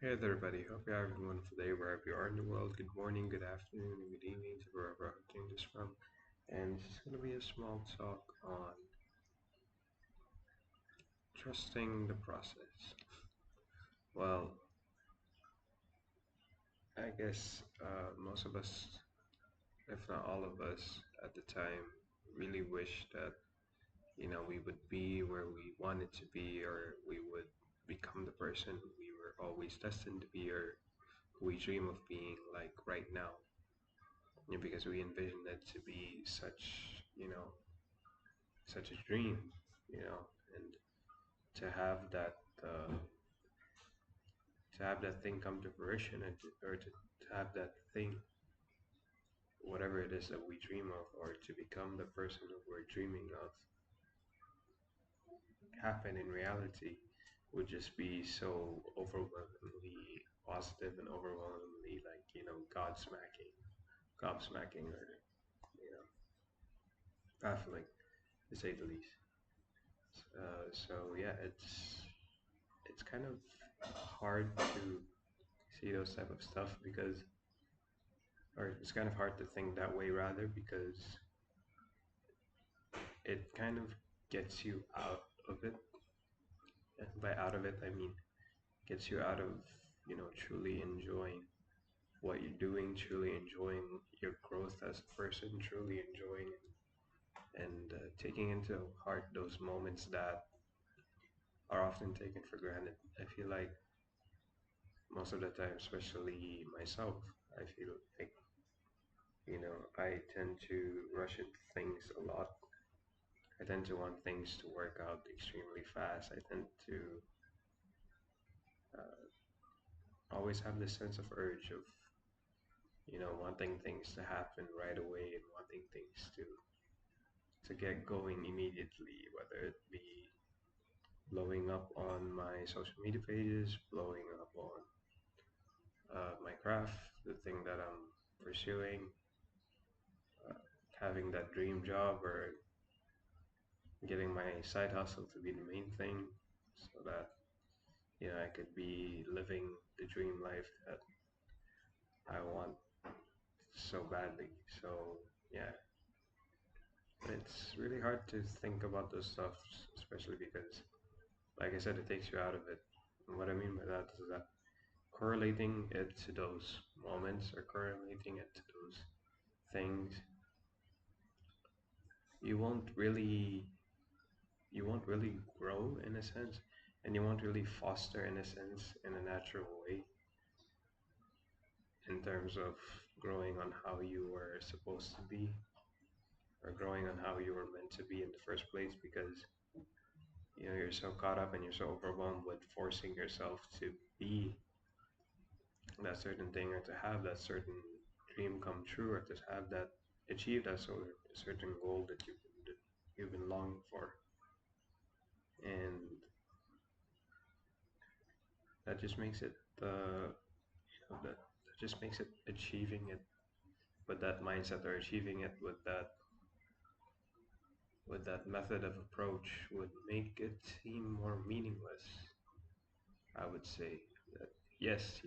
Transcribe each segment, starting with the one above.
Hey there, everybody. Hope you're having a wonderful day wherever you are in the world. Good morning, good afternoon, and good evening to wherever I'm doing this from. And this is going to be a small talk on trusting the process. Well, I guess most of us, if not all of us, at the time really wish that we would be where we wanted to be, or we would become the person we were always destined to be, or who we dream of being, like right now. Because we envision it to be such a dream, and to have that uh, to have that thing come to fruition, or to have that thing, whatever it is that we dream of, or to become the person that we're dreaming of, happen in reality, would just be so overwhelmingly positive and overwhelmingly, like, gobsmacking, or baffling, to say the least. So yeah, it's kind of hard to see those type of stuff because, or it's kind of hard to think that way rather, because it kind of gets you out of it. And by out of it, I mean gets you out of, truly enjoying what you're doing, truly enjoying your growth as a person, truly enjoying and taking into heart those moments that are often taken for granted. I feel like most of the time, especially myself, I feel like, I tend to rush into things a lot. I tend to want things to work out extremely fast. I tend to uh, always have this sense of urge of, wanting things to happen right away and wanting things to get going immediately, whether it be blowing up on my social media pages, blowing up on my craft, the thing that I'm pursuing, uh, having that dream job, or getting my side hustle to be the main thing, so that I could be living the dream life that I want so badly. So yeah, it's really hard to think about those stuff, especially because, like I said, it takes you out of it. And what I mean by that is that correlating it to those moments, or correlating it to those things, you won't really you won't really grow in a sense, and you won't really foster in a sense, in a natural way, in terms of growing on how you were supposed to be, or growing on how you were meant to be in the first place, because you're so caught up and you're so overwhelmed with forcing yourself to be that certain thing, or to have that certain dream come true, or to have that achieve that certain goal that you've been longing for. And that just makes it that just makes it achieving it with that mindset, or achieving it with that method of approach, would make it seem more meaningless. I would say that yes,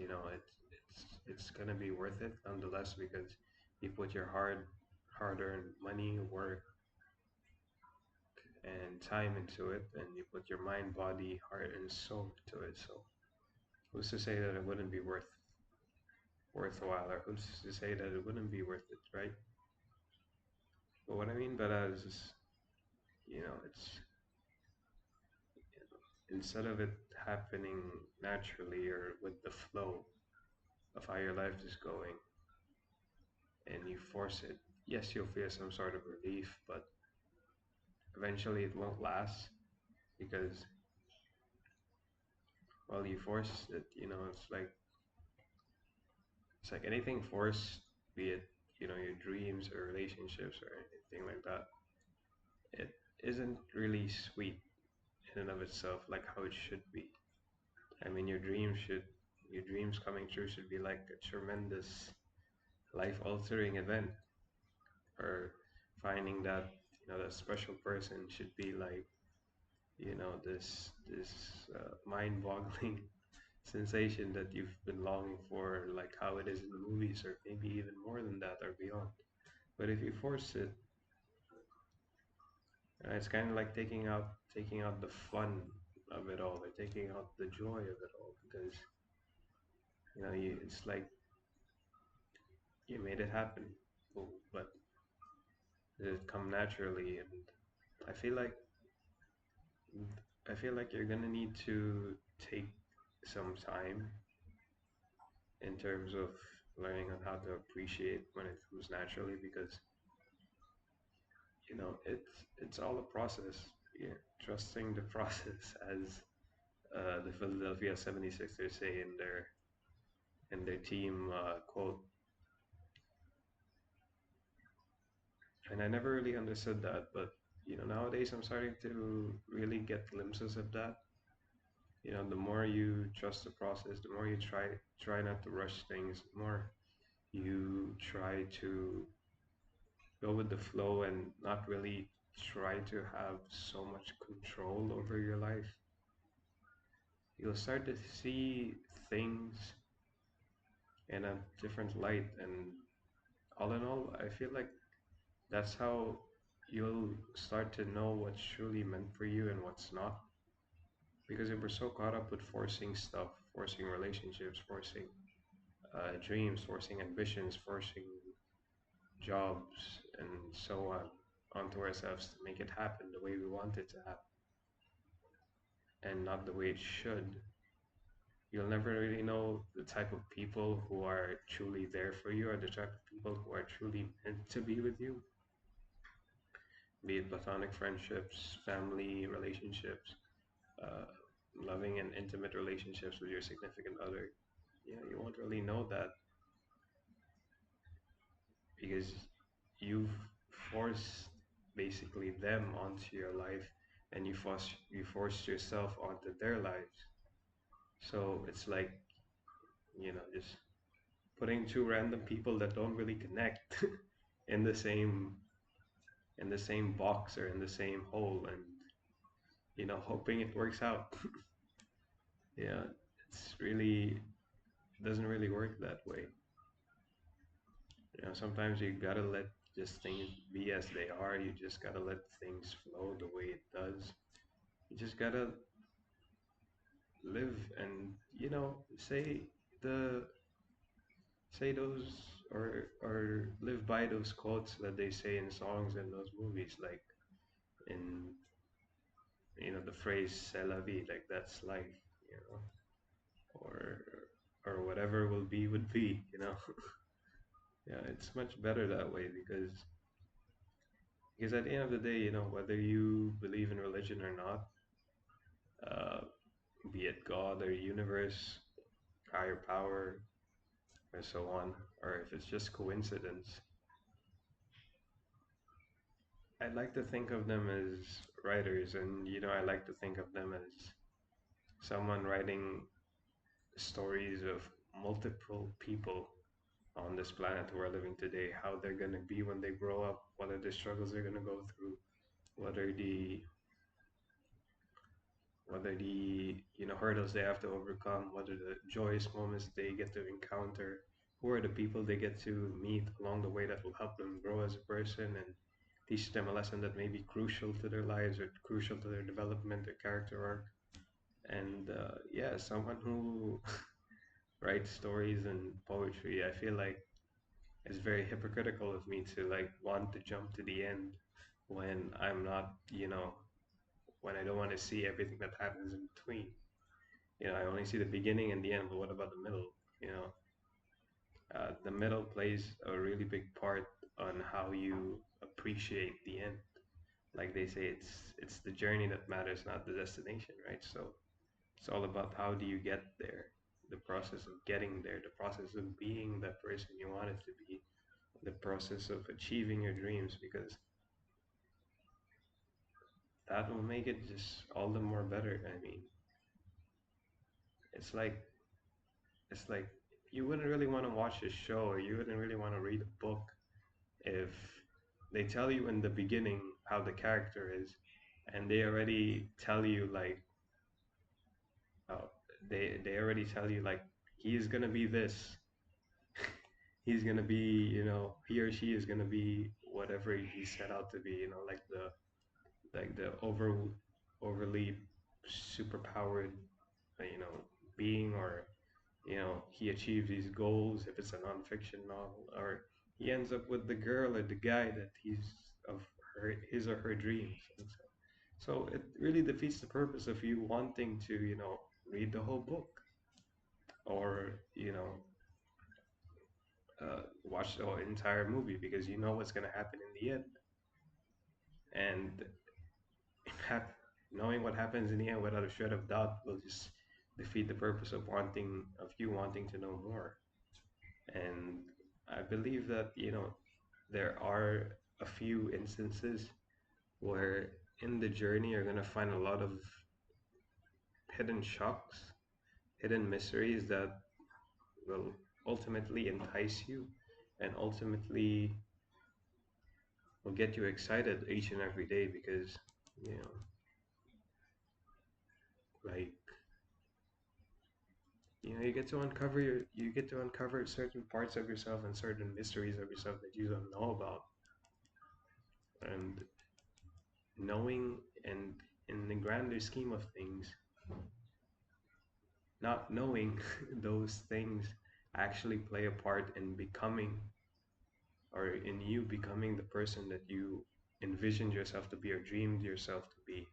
it's gonna be worth it nonetheless, because you put your hard-earned money, work, and time into it, and you put your mind, body, heart, and soul into it. So who's to say that it wouldn't be worthwhile, or who's to say that it wouldn't be worth it, right? But what I mean by that is, it's, instead of it happening naturally, or with the flow of how your life is going, and you force it, yes, you'll feel some sort of relief, but eventually it won't last, because, well, you force it, it's like anything forced, be it, your dreams or relationships or anything like that. It isn't really sweet in and of itself, like how it should be. I mean, your dreams coming true should be like a tremendous life altering event, or finding that, that special person should be like, this mind boggling sensation that you've been longing for, like how it is in the movies, or maybe even more than that or beyond. But if you force it, it's kind of like taking out the fun of it all, or taking out the joy of it all, because it's like you made it happen, but did it come naturally? And I feel like I feel like you're gonna need to take some time in terms of learning on how to appreciate when it comes naturally, because it's all a process. Yeah, trusting the process, as the Philadelphia 76ers say in their team quote. And I never really understood that, but nowadays I'm starting to really get glimpses of that. The more you trust the process, the more you try not to rush things, the more you try to go with the flow and not really try to have so much control over your life. You'll start to see things in a different light, and all in all, I feel like that's how you'll start to know what's truly meant for you and what's not. Because if we're so caught up with forcing stuff, forcing relationships, forcing dreams, forcing ambitions, forcing jobs, and so on onto ourselves to make it happen the way we want it to happen and not the way it should, you'll never really know the type of people who are truly there for you, or the type of people who are truly meant to be with you, be it platonic friendships, family relationships, uh, loving and intimate relationships with your significant other. You won't really know that because you've forced basically them onto your life, and you forced yourself onto their lives. So it's like, just putting two random people that don't really connect in the same box or in the same hole, and hoping it works out. Yeah, it's really doesn't really work that way. Sometimes you gotta let just things be as they are. You just gotta let things flow the way it does. You just gotta live and say the say those, or live by those quotes that they say in songs and those movies, like in the phrase "c'est la vie," like that's life, you know, or whatever will be would be. Yeah, it's much better that way, because at the end of the day, whether you believe in religion or not, uh, be it God or universe, higher power, or so on, or if it's just coincidence, I like to think of them as writers, and I like to think of them as someone writing stories of multiple people on this planet who are living today, how they're going to be when they grow up, what are the struggles they're going to go through, what are the hurdles they have to overcome, what are the joyous moments they get to encounter, who are the people they get to meet along the way that will help them grow as a person and teach them a lesson that may be crucial to their lives or crucial to their development, their character arc. And yeah, someone who writes stories and poetry, I feel like it's very hypocritical of me to like want to jump to the end when I'm not, when I don't want to see everything that happens in between. I only see the beginning and the end, but what about the middle? You know, the middle plays a really big part on how you appreciate the end. Like they say, it's the journey that matters, not the destination, right? So it's all about how do you get there, the process of getting there, the process of being that person you wanted to be, the process of achieving your dreams, because that will make it just all the more better. I mean, it's like it's like you wouldn't really want to watch a show, or you wouldn't really want to read a book if they tell you in the beginning how the character is, and they already tell you like, oh, they already tell you like he's gonna be this, he's gonna be, he or she is gonna be whatever he set out to be, like the overly superpowered, you know, being, or he achieves these goals if it's a nonfiction novel, or he ends up with the girl or the guy that he's of his or her dreams. And so it really defeats the purpose of you wanting to, read the whole book, or watch the entire movie, because you know what's going to happen in the end. And hap- knowing what happens in the end without a shred of doubt will just defeat the purpose of you wanting to know more. And I believe that, there are a few instances where in the journey you're going to find a lot of hidden shocks, hidden mysteries that will ultimately entice you, and ultimately will get you excited each and every day, because, you know, like, you get to uncover certain parts of yourself and certain mysteries of yourself that you don't know about. And knowing, and in the grander scheme of things, not knowing those things actually play a part in becoming, or in you becoming the person that you envisioned yourself to be or dreamed yourself to be.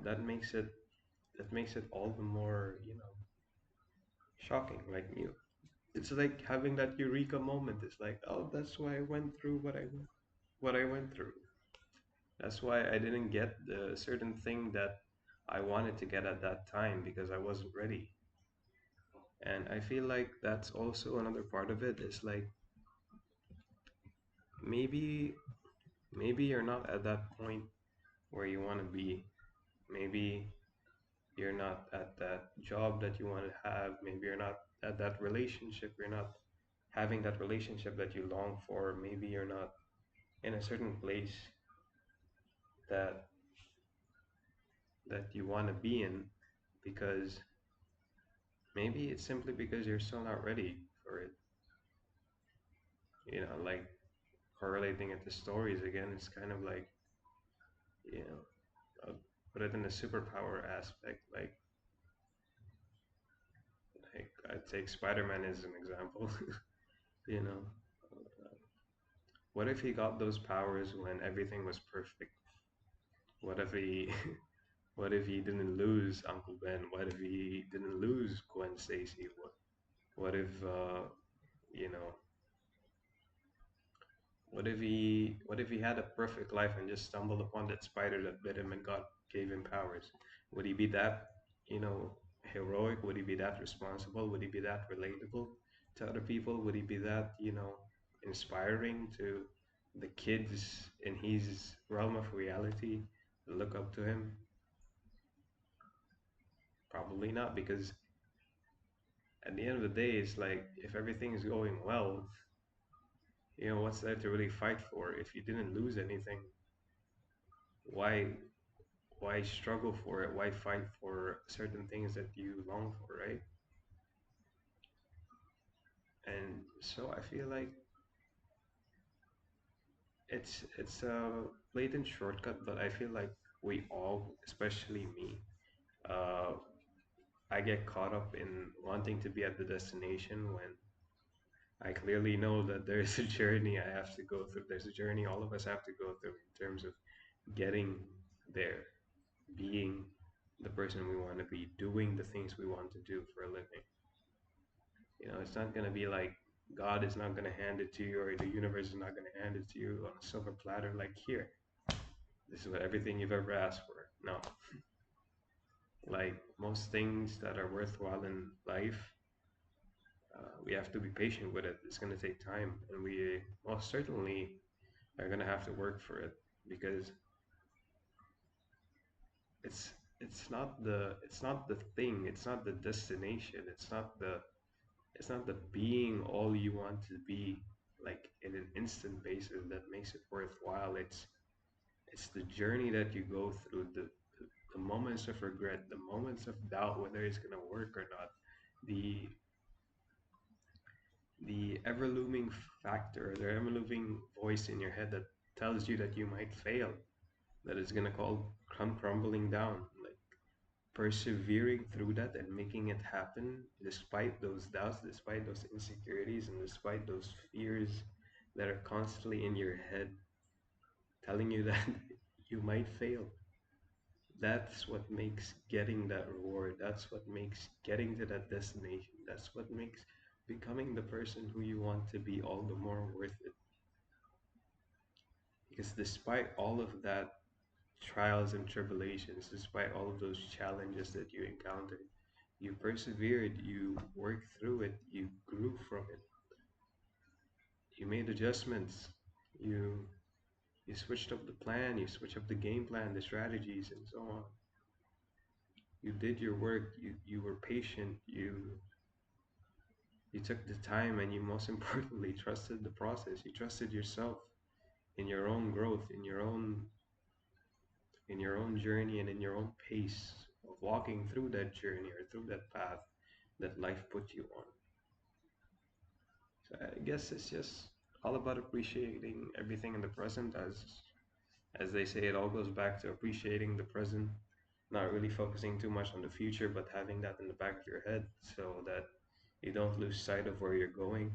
That makes it all the more, shocking. Like, it's like having that eureka moment. It's like, oh, that's why I went through what I went through. That's why I didn't get the certain thing that I wanted to get at that time, because I wasn't ready. And I feel like that's also another part of it. Is like, maybe maybe you're not at that point where you want to be. Maybe you're not at that job that you want to have. Maybe you're not at that relationship. You're not having that relationship that you long for. Maybe you're not in a certain place that you want to be in, because maybe it's simply because you're still not ready for it. Like, correlating it to stories again, it's kind of like, you know, I'll put it in the superpower aspect. Like, I take Spider-Man as an example. you know, what if he got those powers when everything was perfect? What if he what if he didn't lose Uncle Ben? What if he didn't lose Gwen Stacy? What if you know what if he had a perfect life and just stumbled upon that spider that bit him and God gave him powers? Would he be that, you know, heroic? Would he be that responsible? Would he be that relatable to other people? Would he be that, inspiring to the kids in his realm of reality to look up to him? Probably not, because at the end of the day, it's like, if everything is going well, what's there to really fight for? If you didn't lose anything, why why struggle for it? Why fight for certain things that you long for, right? And so I feel like it's a blatant shortcut, but I feel like we all, especially me, uh, I get caught up in wanting to be at the destination when I clearly know that there's a journey I have to go through. There's a journey all of us have to go through in terms of getting there, being the person we want to be, doing the things we want to do for a living. It's not going to be like God is not going to hand it to you, or the universe is not going to hand it to you on a silver platter, like, here, this is what everything you've ever asked for. No. Like most things that are worthwhile in life, we have to be patient with it. It's going to take time, and we most certainly are going to have to work for it, because it's it's not the thing, it's not the destination, it's not the being all you want to be, like, in an instant basis, that makes it worthwhile. It's the journey that you go through, the moments of regret, the moments of doubt whether it's gonna work or not, the the ever looming factor, the ever looming voice in your head that tells you that you might fail, that it's gonna come crumbling down. Like persevering through that and making it happen despite those doubts, despite those insecurities, and despite those fears that are constantly in your head telling you that you might fail. That's what makes getting that reward. That's what makes getting to that destination. That's what makes becoming the person who you want to be all the more worth it. Because despite all of that trials and tribulations, despite all of those challenges that you encountered, you persevered, you worked through it, you grew from it, you made adjustments, you you switched up the plan, you switched up the game plan, the strategies, and so on. You did your work, you were patient, you took the time, and you most importantly trusted the process. You trusted yourself in your own growth, in your own journey and in your own pace of walking through that journey or through that path that life put you on. So I guess it's just all about appreciating everything in the present. As they say, it all goes back to appreciating the present, not really focusing too much on the future, but having that in the back of your head so that you don't lose sight of where you're going.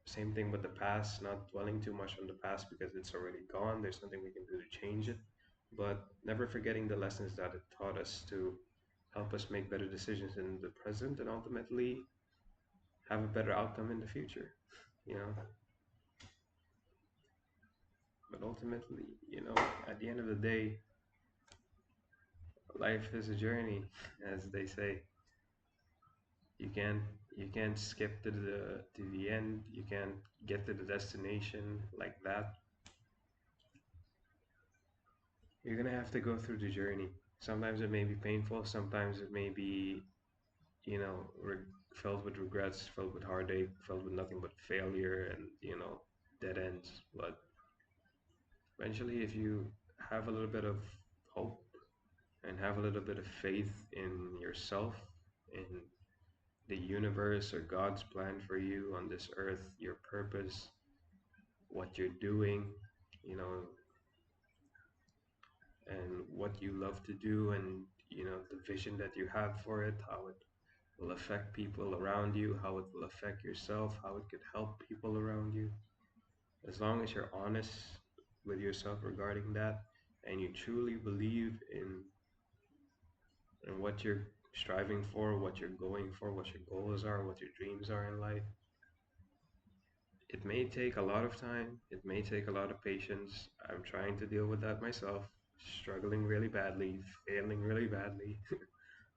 Same thing with the past, not dwelling too much on the past because it's already gone. There's nothing we can do to change it, but never forgetting the lessons that it taught us to help us make better decisions in the present and ultimately have a better outcome in the future, you know. But ultimately, at the end of the day, life is a journey, as they say. You can't you can't skip to the end. You can't get to the destination like that. You're gonna have to go through the journey. Sometimes it may be painful. Sometimes it may be, filled with regrets, filled with heartache, filled with nothing but failure and dead ends. But eventually, if you have a little bit of hope and have a little bit of faith in yourself, in the universe or God's plan for you on this earth, your purpose, what you're doing, you know, and what you love to do, and the vision that you have for it, how it will affect people around you, how it will affect yourself, how it could help people around you. As long as you're honest with yourself regarding that, and you truly believe in what you're striving for, what you're going for, what your goals are, what your dreams are in life, it may take a lot of time, it may take a lot of patience. I'm trying to deal with that myself, struggling really badly, failing really badly.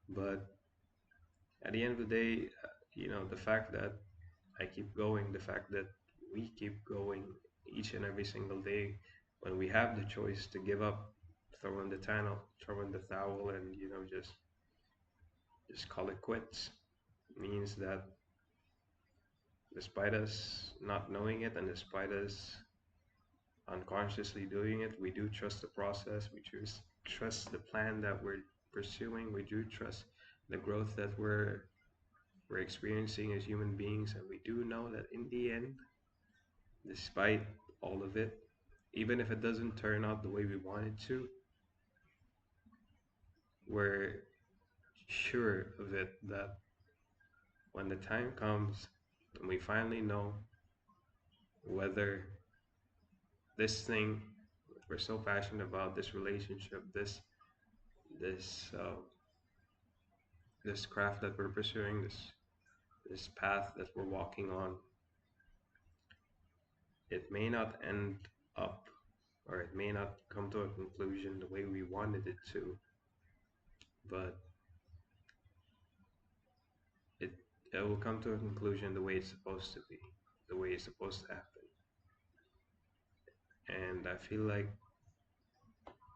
But at the end of the day, the fact that I keep going, the fact that we keep going each and every single day, when we have the choice to give up, throw in the towel, and just call it quits, means that despite us not knowing it and despite us unconsciously doing it, we do trust the process. We trust the plan that we're pursuing. We do trust the growth that we're experiencing as human beings, and we do know that in the end, despite all of it, even if it doesn't turn out the way we want it to, we're sure of it that when the time comes and we finally know whether this thing we're so passionate about, this relationship, this this craft that we're pursuing, this path that we're walking on, it may not end up, or it may not come to a conclusion the way we wanted it to, but it it will come to a conclusion the way it's supposed to be, the way it's supposed to happen. And I feel like,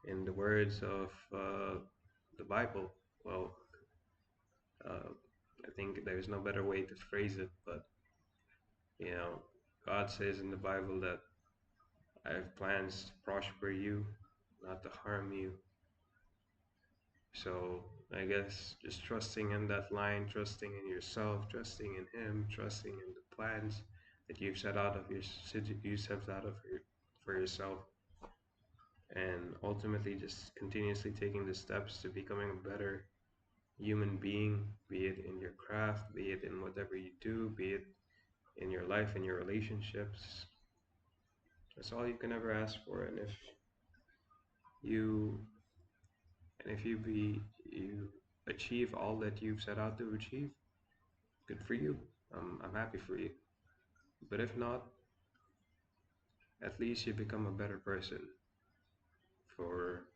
in the words of the Bible, well, uh, I think there's no better way to phrase it, but you know, God says in the Bible that I have plans to prosper you, not to harm you. So I guess just trusting in that line, trusting in yourself, trusting in Him, trusting in the plans that you've set out of you set out of for yourself, and ultimately just continuously taking the steps to becoming a better human being, be it in your craft, be it in whatever you do, be it in your life, in your relationships. That's all you can ever ask for. You and if you achieve all that you've set out to achieve, good for you. I'm happy for you. But if not, at least you become a better person for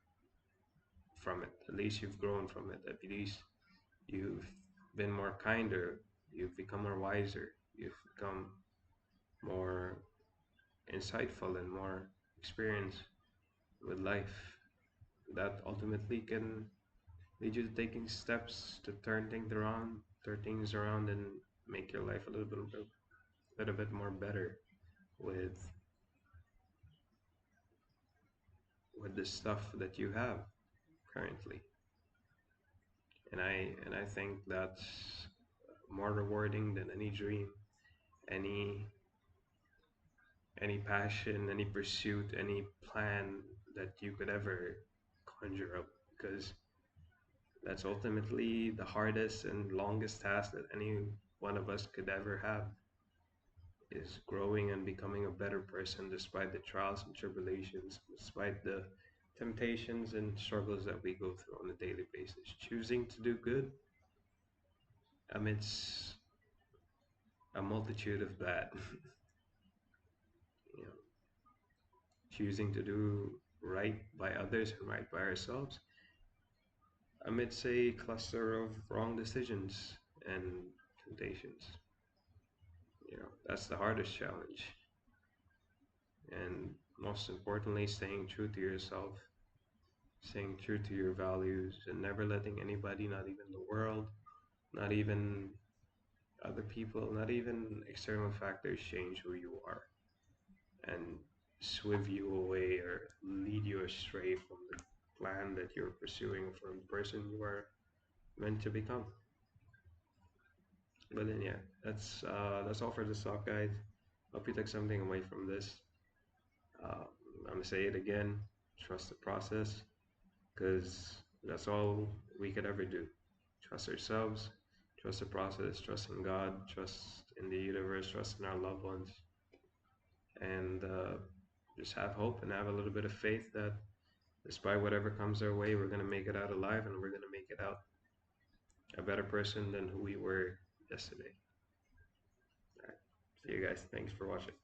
from it. At least you've grown from it. At least you've been more kinder. You've become more wiser. You've become more insightful and more experienced with life. That ultimately can lead you to taking steps to turn things around, and make your life little bit more better with the stuff that you have currently. And I think that's more rewarding than any dream, any any passion, any pursuit, any plan that you could ever conjure up, because that's ultimately the hardest and longest task that any one of us could ever have, is growing and becoming a better person despite the trials and tribulations, despite the temptations and struggles that we go through on a daily basis. Choosing to do good amidst a multitude of bad. you know, Choosing to do right by others and right by ourselves amidst a cluster of wrong decisions and temptations. That's the hardest challenge. And most importantly, staying true to yourself, staying true to your values, and never letting anybody, not even the world, not even other people, not even external factors, change who you are and swerve you away or lead you astray from the plan that you're pursuing, from the person you are meant to become. But then, yeah, that's all for this talk, guys. Hope you took something away from this. Uh, I'm gonna say it again: trust the process, because that's all we could ever do. Trust ourselves, trust the process, trust in God, trust in the universe, trust in our loved ones, and just have hope and have a little bit of faith that despite whatever comes our way, we're going to make it out alive, and we're going to make it out a better person than who we were yesterday. All right. See you guys. Thanks for watching.